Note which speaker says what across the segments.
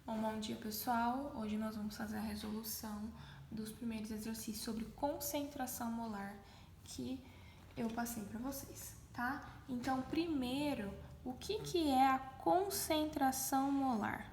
Speaker 1: Bom dia, pessoal. Hoje nós vamos fazer a resolução dos primeiros exercícios sobre concentração molar que eu passei para vocês, tá? Então, primeiro, o que é a concentração molar?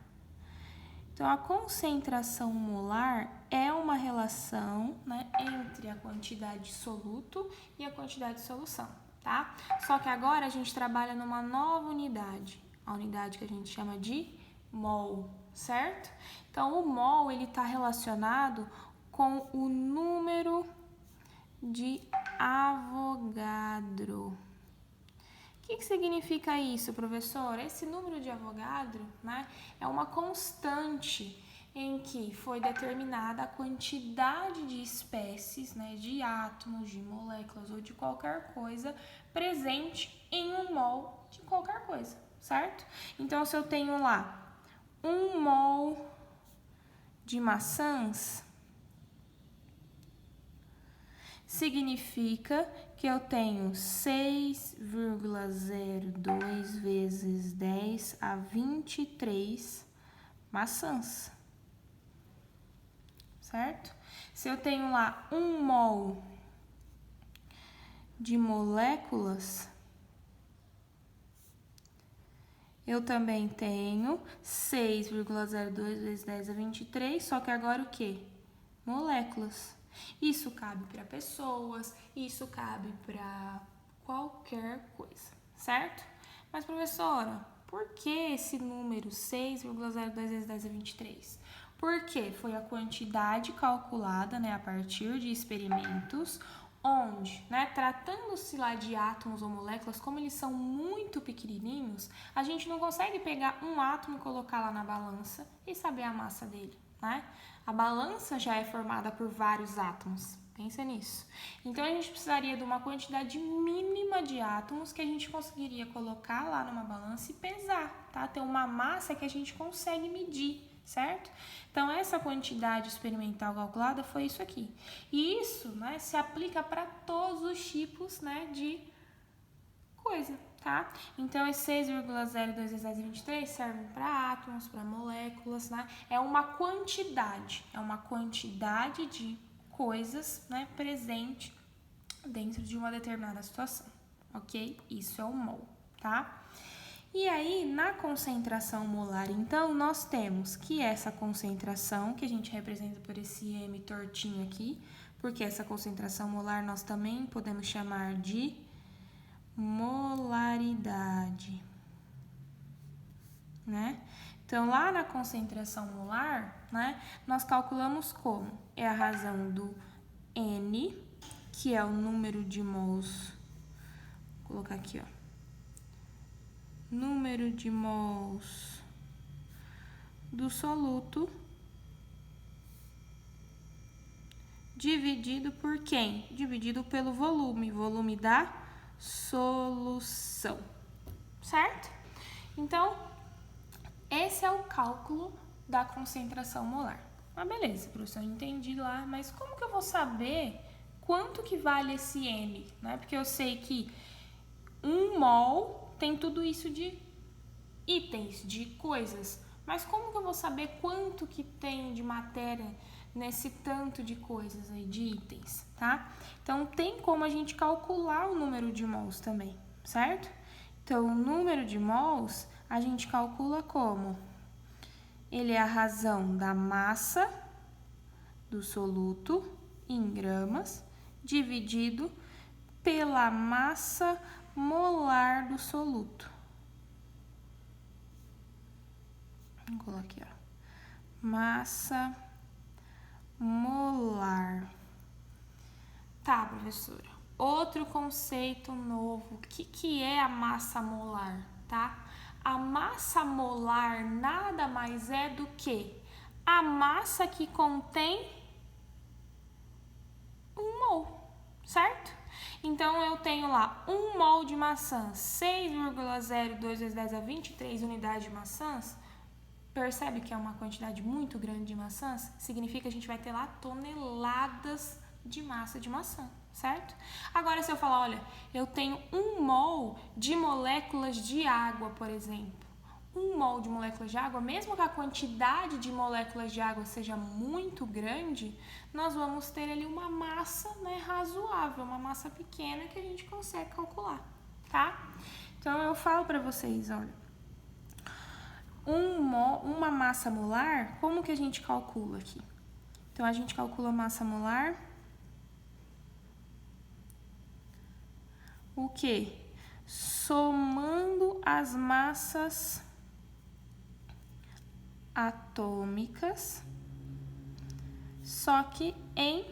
Speaker 1: Então, a concentração molar é uma relação, né, entre a quantidade de soluto e a quantidade de solução, tá? Só que agora a gente trabalha numa nova unidade, a unidade que a gente chama de mol, certo? Então, o mol, ele está relacionado com o número de Avogadro. O que significa isso, professor? Esse número de Avogadro, né, é uma constante em que foi determinada a quantidade de espécies, né, de átomos, de moléculas ou de qualquer coisa presente em um mol de qualquer coisa, certo? Então, se eu tenho lá 1 mol de maçãs, significa que eu tenho 6,02 vezes 10 a 23 maçãs, certo? Se eu tenho lá 1 mol de moléculas, eu também tenho 6,02 vezes 10 a 23, só que agora o quê? Moléculas. Isso cabe para pessoas, isso cabe para qualquer coisa, certo? Mas, professora, por que esse número 6,02 vezes 10 a 23? Porque foi a quantidade calculada, né, a partir de experimentos, onde, né, tratando-se lá de átomos ou moléculas, como eles são muito pequenininhos, a gente não consegue pegar um átomo e colocar lá na balança e saber a massa dele, né? A balança já é formada por vários átomos, pensa nisso. Então, a gente precisaria de uma quantidade mínima de átomos que a gente conseguiria colocar lá numa balança e pesar, tá? Ter uma massa que a gente consegue medir, certo? Então, essa quantidade experimental calculada foi isso aqui. E isso, né, se aplica para todos os tipos, né, de coisa, tá? Então, esse 6,02 vezes 10 a 23 serve para átomos, para moléculas, né? É uma quantidade de coisas, né, presente dentro de uma determinada situação, ok? Isso é o mol, tá? E aí, na concentração molar, então, nós temos que essa concentração, que a gente representa por esse M tortinho aqui, porque essa concentração molar nós também podemos chamar de molaridade, né? Então, lá na concentração molar, né, nós calculamos como? É a razão do N, que é o número de mols, vou colocar aqui, ó, número de mols do soluto, dividido por quem? Dividido pelo volume da solução, certo? Então, esse é o cálculo da concentração molar. Ah, beleza, professor, entendi lá, mas como que eu vou saber quanto que vale esse M, né? Porque eu sei que 1 mol tem tudo isso de itens, de coisas, mas como que eu vou saber quanto que tem de matéria nesse tanto de coisas aí, de itens, tá? Então, tem como a gente calcular o número de mols também, certo? Então, o número de mols a gente calcula como? Ele é a razão da massa do soluto em gramas dividido pela massa molar do soluto. Vou colocar aqui, ó. Massa molar. Tá, professora. Outro conceito novo. O que é a massa molar, tá? A massa molar nada mais é do que a massa que contém 1 mol, certo? Então, eu tenho lá 1 mol de maçãs, 6,02 vezes 10 a 23 unidades de maçãs. Percebe que é uma quantidade muito grande de maçãs? Significa que a gente vai ter lá toneladas de massa de maçã, certo? Agora, se eu falar, olha, eu tenho 1 mol de moléculas de água, por exemplo. 1 mol de moléculas de água, mesmo que a quantidade de moléculas de água seja muito grande, nós vamos ter ali uma massa, né, razoável, uma massa pequena que a gente consegue calcular, tá? Então, eu falo para vocês, olha, uma massa molar, como que a gente calcula aqui? Então, a gente calcula a massa molar, o quê? Somando as massas atômicas, só que em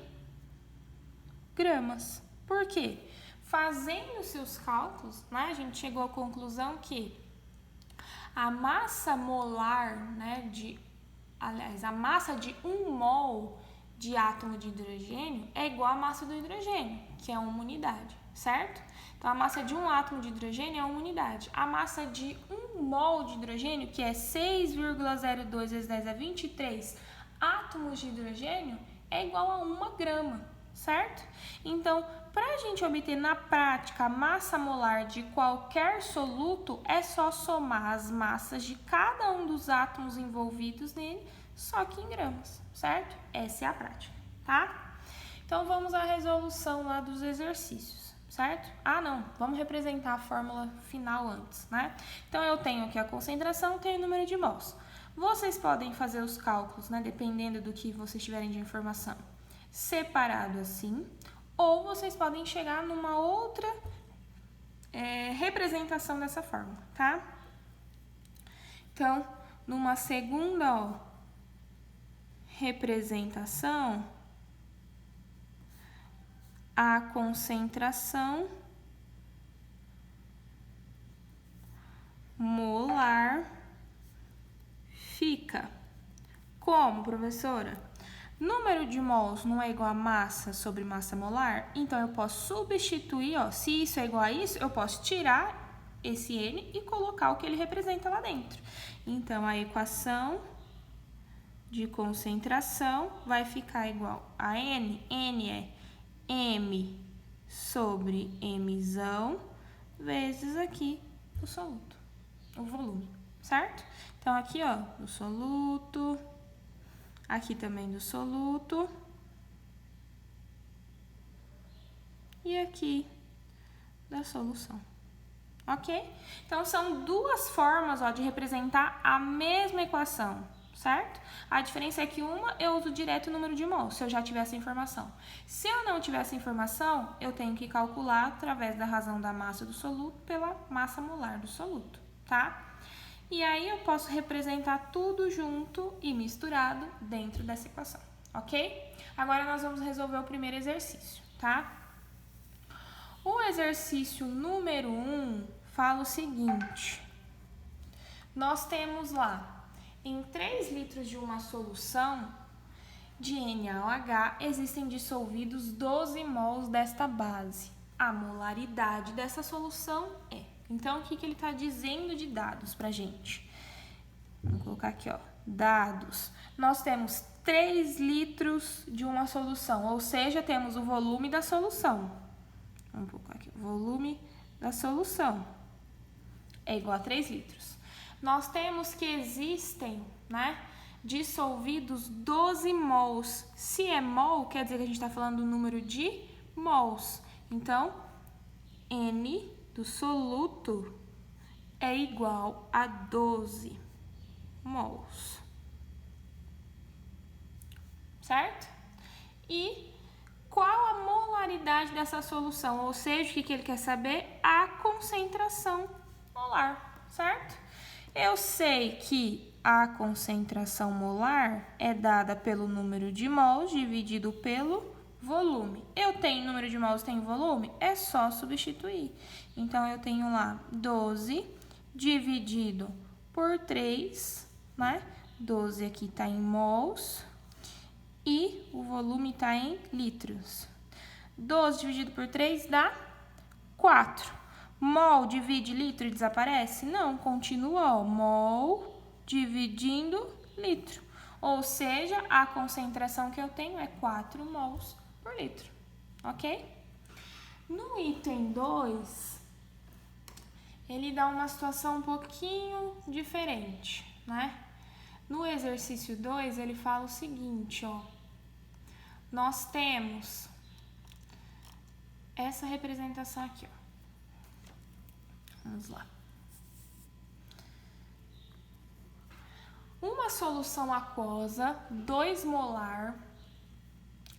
Speaker 1: gramas. Por quê? Fazendo seus cálculos, né, a gente chegou à conclusão que a massa molar, né, a massa de 1 mol de átomo de hidrogênio é igual à massa do hidrogênio, que é uma unidade, certo? Então, a massa de um átomo de hidrogênio é uma unidade. A massa de 1 mol de hidrogênio, que é 6,02 vezes 10 a 23 átomos de hidrogênio, é igual a 1 grama, certo? Então, para a gente obter na prática a massa molar de qualquer soluto, é só somar as massas de cada um dos átomos envolvidos nele, só que em gramas, certo? Essa é a prática, tá? Então, vamos à resolução lá dos exercícios. Certo? Ah, não, vamos representar a fórmula final antes, né? Então, eu tenho aqui a concentração, tenho o número de mols. Vocês podem fazer os cálculos, né, dependendo do que vocês tiverem de informação, separado assim, ou vocês podem chegar numa outra representação dessa fórmula, tá? Então, numa segunda representação, a concentração molar fica como, professora? Número de mols não é igual a massa sobre massa molar? Então, eu posso substituir, ó, se isso é igual a isso, eu posso tirar esse N e colocar o que ele representa lá dentro. Então, a equação de concentração vai ficar igual a N. N é M sobre Mzão vezes aqui o soluto, o volume, certo? Então, aqui, ó, do soluto, aqui também do soluto, e aqui da solução, ok? Então, são duas formas, ó, de representar a mesma equação, certo? A diferença é que uma eu uso direto o número de mols, se eu já tiver essa informação. Se eu não tiver essa informação, eu tenho que calcular através da razão da massa do soluto pela massa molar do soluto, tá? E aí eu posso representar tudo junto e misturado dentro dessa equação, ok? Agora nós vamos resolver o primeiro exercício, tá? O exercício número 1 fala o seguinte: nós temos lá, em 3 litros de uma solução de NaOH, existem dissolvidos 12 mols desta base. A molaridade dessa solução é. Então, o que ele está dizendo de dados para a gente? Vamos colocar aqui, ó, dados. Nós temos 3 litros de uma solução, ou seja, temos o volume da solução. Vamos colocar aqui, o volume da solução é igual a 3 litros. Nós temos que existem, né, dissolvidos 12 mols. Se é mol, quer dizer que a gente está falando do número de mols. Então, N do soluto é igual a 12 mols. Certo? E qual a molaridade dessa solução? Ou seja, o que ele quer saber? A concentração molar, certo? Eu sei que a concentração molar é dada pelo número de mols dividido pelo volume. Eu tenho número de mols, tenho volume? É só substituir. Então, eu tenho lá 12 dividido por 3, né? 12 aqui está em mols e o volume está em litros. 12 dividido por 3 dá 4. Mol divide litro e desaparece? Não, continua, ó, mol dividindo litro. Ou seja, a concentração que eu tenho é 4 mols por litro, ok? No item 2, ele dá uma situação um pouquinho diferente, né? No exercício 2, ele fala o seguinte, ó. Nós temos essa representação aqui, ó. Vamos lá. Uma solução aquosa 2 molar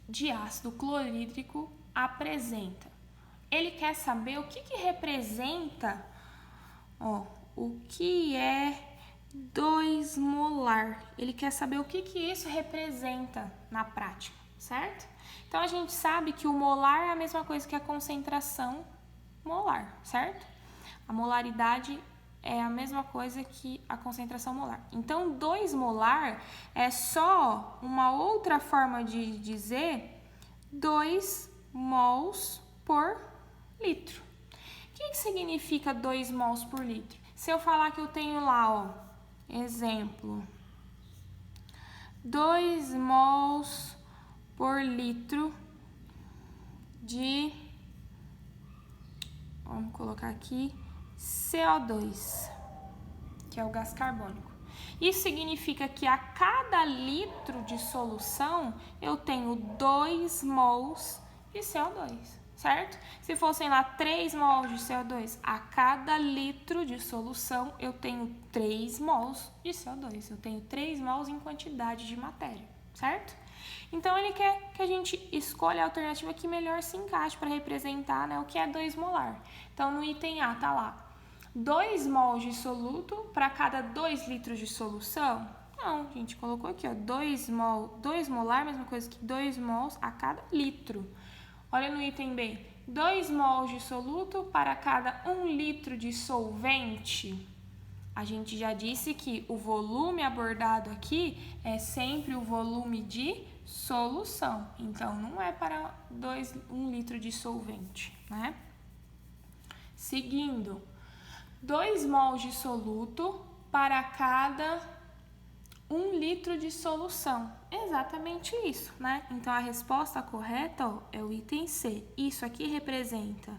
Speaker 1: de ácido clorídrico apresenta. Ele quer saber o que representa, ó, o que é 2 molar. Ele quer saber o que isso representa na prática, certo? Então, a gente sabe que o molar é a mesma coisa que a concentração molar, certo? A molaridade é a mesma coisa que a concentração molar. Então, 2 molar é só uma outra forma de dizer 2 mols por litro. O que significa 2 mols por litro? Se eu falar que eu tenho lá, ó, exemplo, 2 mols por litro de, vamos colocar aqui, CO2, que é o gás carbônico. Isso significa que a cada litro de solução eu tenho 2 mols de CO2, certo? Se fossem lá 3 mols de CO2, a cada litro de solução eu tenho 3 mols de CO2. Eu tenho 3 mols em quantidade de matéria, certo? Então, ele quer que a gente escolha a alternativa que melhor se encaixe para representar, né, o que é 2 molar. Então, no item A tá lá 2 mols de soluto para cada 2 litros de solução? Não, a gente colocou aqui, ó, 2 molar, mesma coisa que 2 mols a cada litro. Olha no item B, 2 mols de soluto para cada 1 litro de solvente. A gente já disse que o volume abordado aqui é sempre o volume de solução. Então, não é para 1 litro de solvente, né? Seguindo, 2 mols de soluto para cada 1 litro de solução. Exatamente isso, né? Então, a resposta correta, ó, é o item C. Isso aqui representa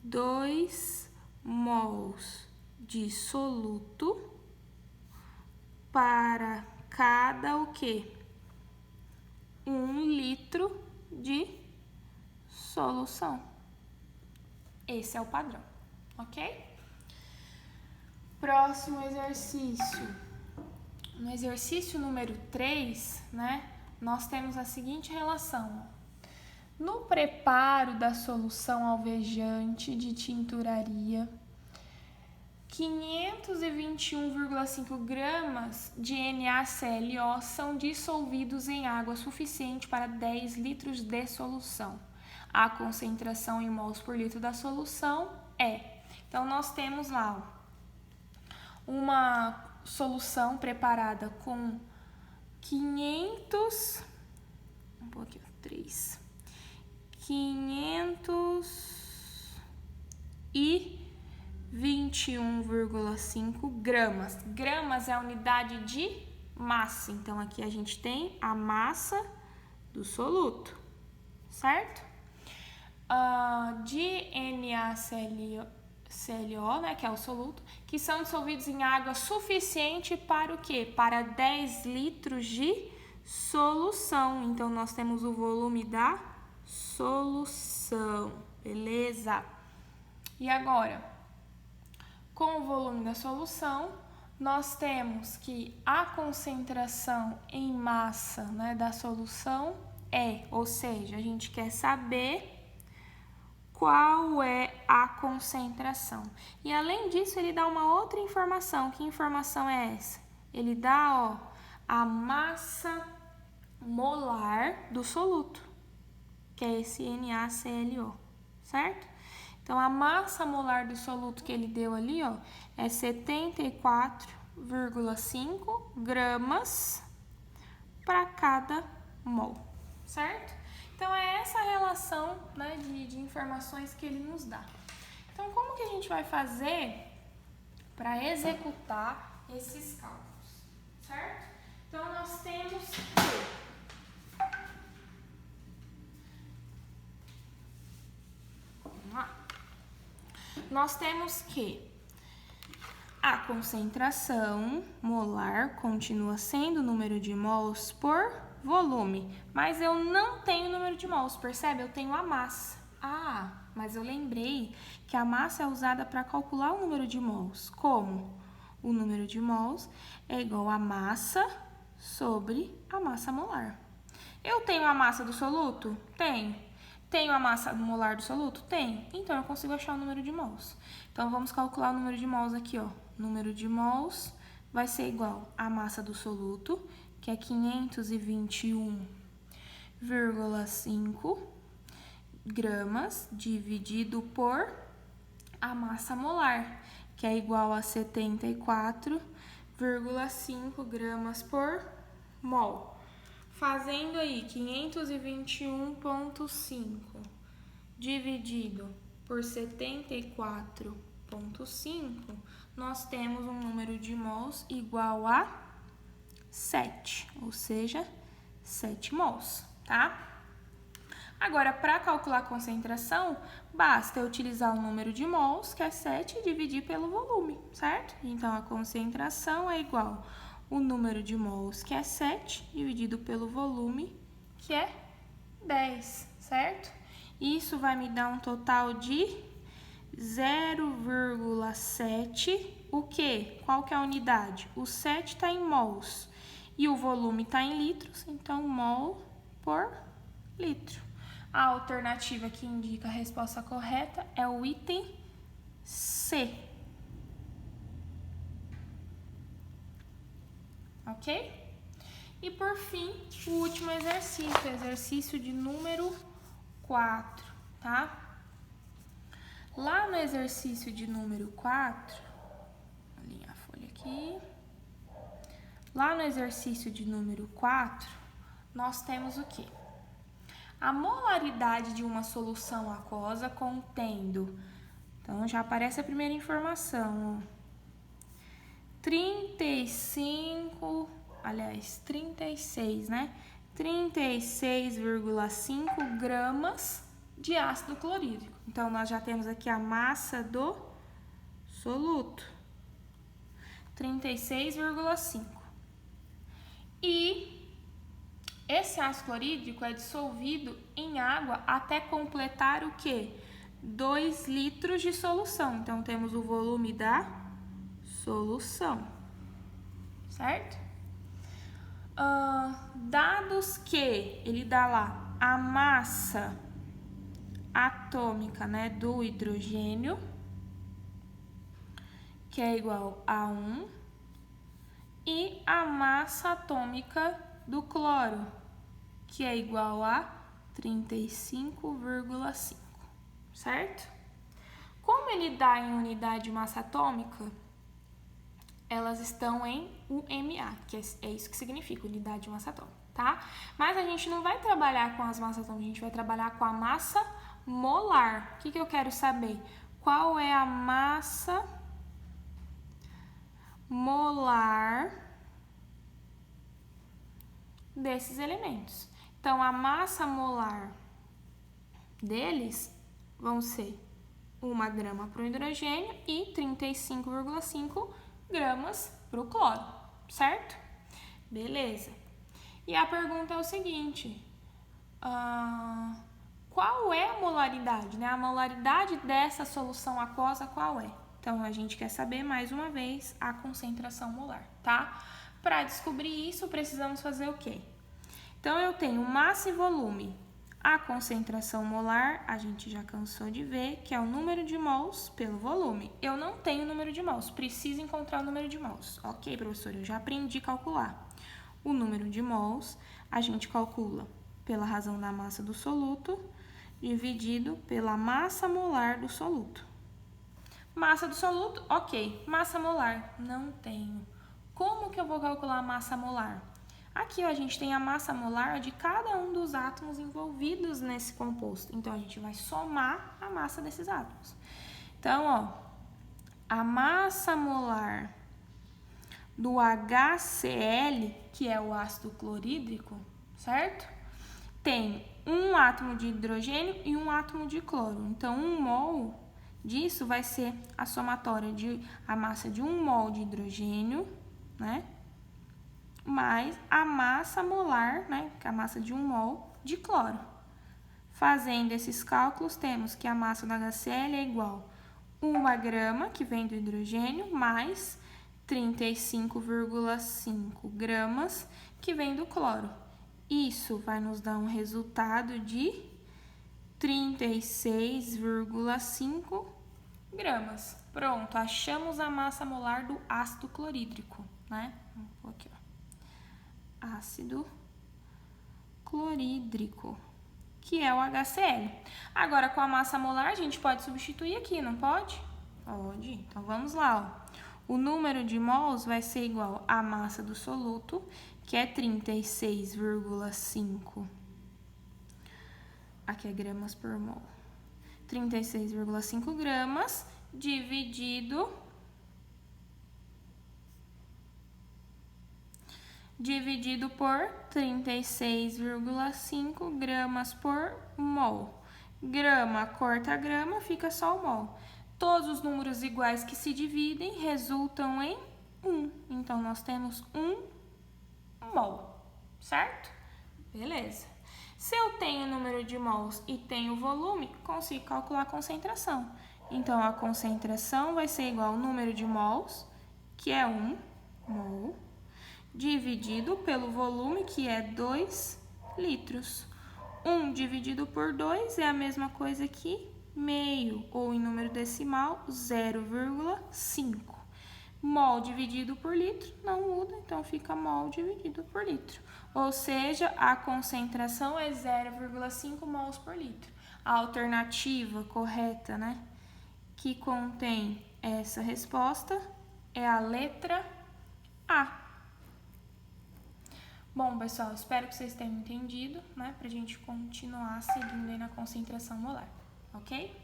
Speaker 1: 2 mols de soluto para cada o quê? 1 litro de solução. Esse é o padrão, ok? Próximo exercício. No exercício número 3, né, nós temos a seguinte relação. No preparo da solução alvejante de tinturaria, 521,5 gramas de NaClO são dissolvidos em água suficiente para 10 litros de solução. A concentração em mols por litro da solução é... Então, nós temos lá, ó, uma solução preparada com 521,5 gramas. Gramas é a unidade de massa. Então, aqui a gente tem a massa do soluto, certo? De NaClO, né, que é o soluto, que são dissolvidos em água suficiente para o quê? Para 10 litros de solução. Então, nós temos o volume da solução, beleza? E agora, com o volume da solução, nós temos que a concentração em massa, né, da solução ou seja, a gente quer saber qual é a concentração. E além disso, ele dá uma outra informação. Que informação é essa? Ele dá, ó, a massa molar do soluto, que é esse NaClO, certo? Então, a massa molar do soluto que ele deu ali, ó, é 74,5 gramas para cada mol, certo? Então, é essa relação, né, de informações que ele nos dá. Então, como que a gente vai fazer para executar esses cálculos, certo? Então, nós temos que... Vamos lá. Nós temos que a concentração molar continua sendo o número de mols por volume, mas eu não tenho número de mols, percebe? Eu tenho a massa. Ah, mas eu lembrei que a massa é usada para calcular o número de mols. Como? O número de mols é igual a massa sobre a massa molar. Eu tenho a massa do soluto? Tenho. Tenho a massa molar do soluto? Tenho. Então, eu consigo achar o número de mols. Então, vamos calcular o número de mols aqui, ó. O número de mols vai ser igual à massa do soluto, que é 521,5 gramas, dividido por a massa molar, que é igual a 74,5 gramas por mol. Fazendo aí 521,5 dividido por 74,5, nós temos um número de mols igual a 7, ou seja, 7 mols, tá? Agora, para calcular a concentração, basta eu utilizar o número de mols, que é 7, e dividir pelo volume, certo? Então, a concentração é igual o número de mols, que é 7, dividido pelo volume, que é 10, certo? Isso vai me dar um total de 0,7, o quê? Qual que é a unidade? O 7 está em mols e o volume está em litros, então mol por litro. A alternativa que indica a resposta correta é o item C. Ok? E por fim, o último exercício de número 4, tá? Lá no exercício de número 4, vou alinhar a folha aqui. Lá no exercício de número 4, nós temos o quê? A molaridade de uma solução aquosa contendo, então já aparece a primeira informação, ó, 36, né? 36,5 gramas de ácido clorídrico. Então, nós já temos aqui a massa do soluto, 36,5. E esse ácido clorídrico é dissolvido em água até completar o quê? 2 litros de solução. Então, temos o volume da solução, certo? Dados que ele dá lá a massa atômica, né, do hidrogênio, que é igual a 1, e a massa atômica do cloro, que é igual a 35,5, certo? Como ele dá em unidade de massa atômica, elas estão em UMA, que é isso que significa unidade de massa atômica, tá? Mas a gente não vai trabalhar com as massas atômicas, a gente vai trabalhar com a massa molar. O que eu quero saber? Qual é a massa molar desses elementos? Então, a massa molar deles vão ser 1 grama para o hidrogênio e 35,5 gramas para o cloro, certo? Beleza. E a pergunta é o seguinte, qual é a molaridade, né? A molaridade dessa solução aquosa qual é? Então, a gente quer saber, mais uma vez, a concentração molar, tá? Para descobrir isso, precisamos fazer o quê? Então, eu tenho massa e volume. A concentração molar, a gente já cansou de ver, que é o número de mols pelo volume. Eu não tenho o número de mols, preciso encontrar o número de mols. Ok, professor, eu já aprendi a calcular. O número de mols, a gente calcula pela razão da massa do soluto, dividido pela massa molar do soluto. Massa do soluto, ok. Massa molar, não tenho. Como que eu vou calcular a massa molar? Aqui, ó, a gente tem a massa molar de cada um dos átomos envolvidos nesse composto. Então, a gente vai somar a massa desses átomos. Então, ó, a massa molar do HCl, que é o ácido clorídrico, certo? Tem um átomo de hidrogênio e um átomo de cloro. Então, 1 mol disso vai ser a somatória de a massa de 1 mol de hidrogênio, né? Mais a massa molar, né? Que é a massa de 1 mol de cloro. Fazendo esses cálculos, temos que a massa do HCl é igual a 1 grama, que vem do hidrogênio, mais 35,5 gramas, que vem do cloro. Isso vai nos dar um resultado de 36,5 gramas. Pronto, achamos a massa molar do ácido clorídrico, né? Vamos pôr aqui, ó. Ácido clorídrico, que é o HCl. Agora, com a massa molar, a gente pode substituir aqui, não pode? Pode. Então, vamos lá, ó. O número de mols vai ser igual à massa do soluto, que é 36,5. Aqui é gramas por mol. 36,5 gramas dividido por 36,5 gramas por mol. Grama corta grama, fica só o mol. Todos os números iguais que se dividem resultam em 1. Então, nós temos 1 mol, certo? Beleza. Se eu tenho o número de mols e tenho o volume, consigo calcular a concentração. Então, a concentração vai ser igual ao número de mols, que é 1 mol, dividido pelo volume, que é 2 litros. 1 dividido por 2 é a mesma coisa que meio, ou em número decimal, 0,5. Mol dividido por litro não muda, então fica mol dividido por litro. Ou seja, a concentração é 0,5 mols por litro. A alternativa correta, né, que contém essa resposta é a letra A. Bom, pessoal, espero que vocês tenham entendido, né, pra gente continuar seguindo aí na concentração molar, ok?